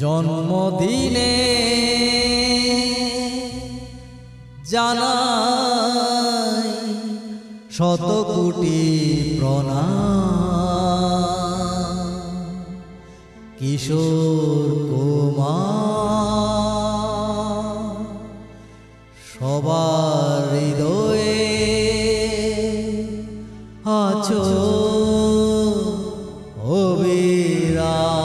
জন্মদিনে জানাই শত কোটি প্রণাম। কিশোর কুমার সবার হৃদয়ে আছো অবিরাম।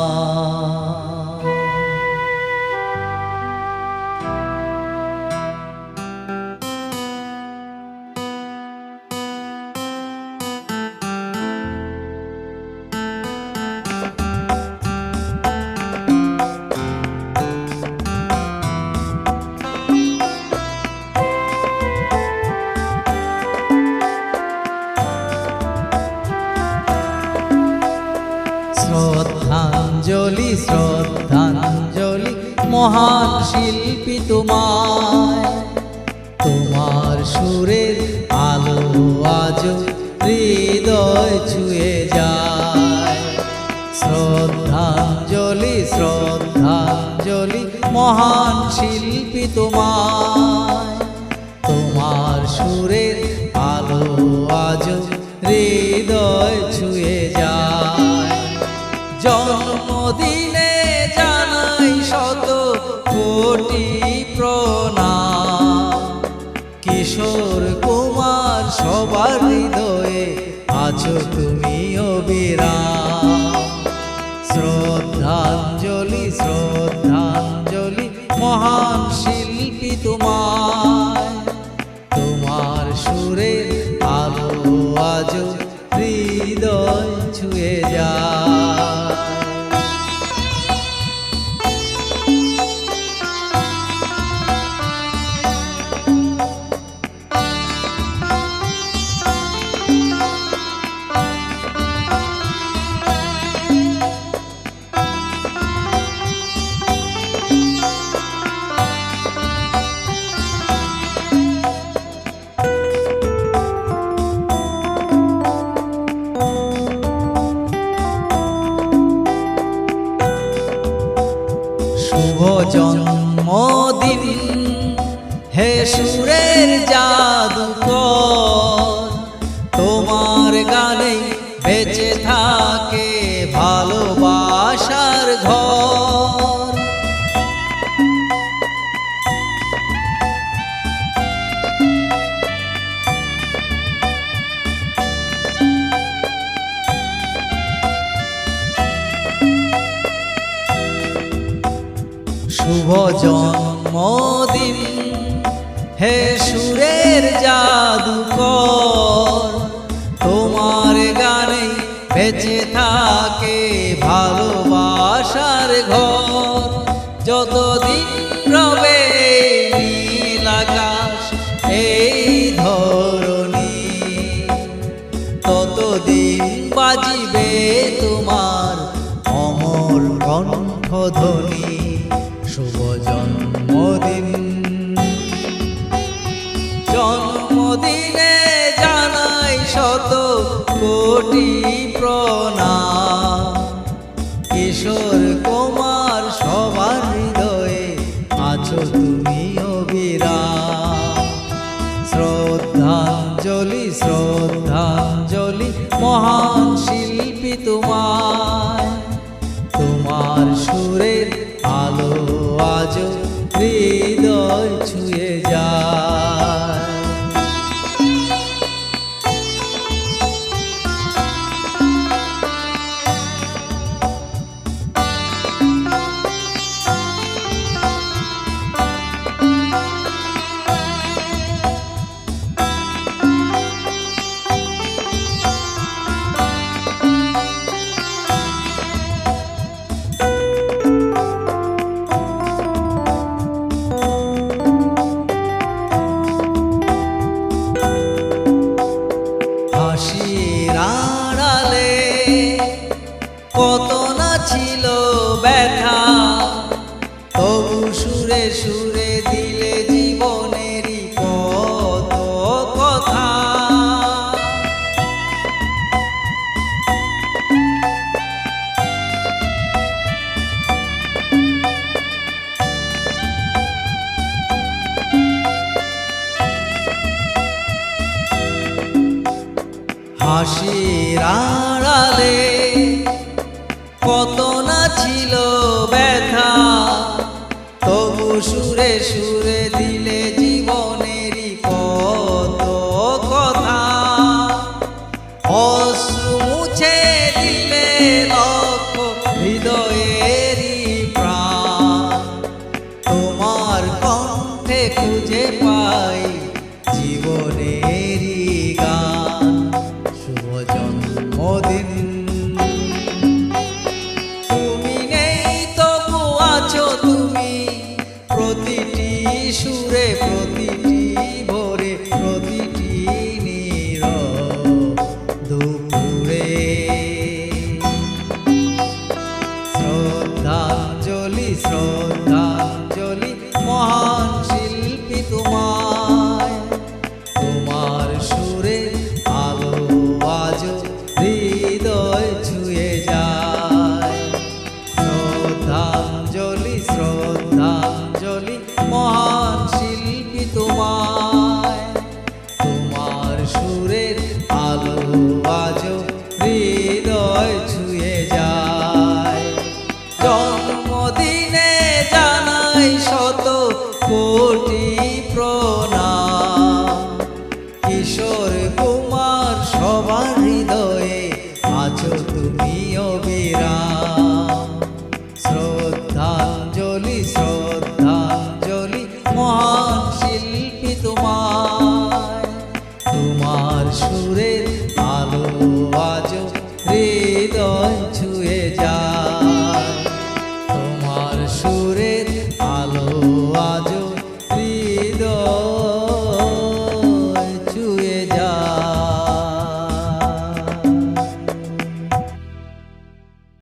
শ্রদ্ধাঞ্জলি শ্রদ্ধাঞ্জলি মহান শিল্পী তোমায়, তোমার সুরের আলো আজ হৃদয় ছুঁয়ে যায়। শ্রদ্ধাঞ্জলি শ্রদ্ধাঞ্জলি মহান শিল্পী তোমায়, তোমার সুরের আলো আজ হৃদয় ছুঁয়ে যায়। জন্মদিনে জানাই শত কোটি প্রণাম। কিশোর কুমার সবার হৃদয়ে আছো তুমি অবিরাম। শ্রদ্ধাঞ্জলি শ্রদ্ধাঞ্জলি মহান শিল্পী তোমায়, তোমার সুরের আলো আজ হৃদয় ছুঁয়ে যায়। শুভ জন্মদিন হে সুরের জাদুকর, তোমার গানে বেঁচে থাকে ভালোবাসার ঘর। শুভ জন্মদিন হে সুরের জাদুকর, তোমার গানে বেঁচে থাকে ভালোবাসার ঘর। যতদিন রবে নীল আকাশ এই ধরণী, ততদিন বাজিবে তোমার অমর কণ্ঠধ্বনি। শুভ জন্মদিন, জন্মদিনে জানাই শত কোটি প্রণাম। কিশোর কুমার সবার হৃদয়ে আছো তুমি অবিরাম। শ্রদ্ধাঞ্জলি শ্রদ্ধাঞ্জলি মহান শিল্পী তোমায়, তোমার সুরের আলো আজ হৃদয় ছুঁয়ে যায়। হাসির আড়ালে কত না ছিল ব্যথা, তবু সুরে সুরে দিলে জীবনেরই কত কথা। হাসির আড়ালে কত না ছিল ব্যথা, তবু সুরে সুরে দিলে জীবনেরই কত কথা। অশ্রু মুছে দিলে লক্ষ হৃদয়েরই প্রাণ, তোমার কণ্ঠে খুঁজে পাই জীবনেরই গান। শুভ জন্মদিন, তুমি নেই তবু আছো তুমি, প্রতিটি সুরে প্রতিটি ভোরে প্রতিটি নীরব দুপুরে। শ্রদ্ধাঞ্জলি শ্রদ্ধাঞ্জলি মহান শিল্পী তোমায়, তোমার সুরে আলো আজো হৃদয় ছুঁয়ে যায়। শ্রদ্ধাঞ্জলি শ্রদ্ধাঞ্জলি মহান শিল্পী তোমায়, তোমার সুরের আলো আজো হৃদয় ছুঁয়ে যায়। জন্মদিনে জানাই শত কোটি প্রণাম, কিশোর কুমার সবার হৃদয়ে আছো তুমি অবিরাম। শ্রদ্ধাঞ্জলি শ্রদ্ধাঞ্জলি মহান শিল্পী তোমায়, তোমার সুরের আলো আজো হৃদয় ছুঁয়ে যায়।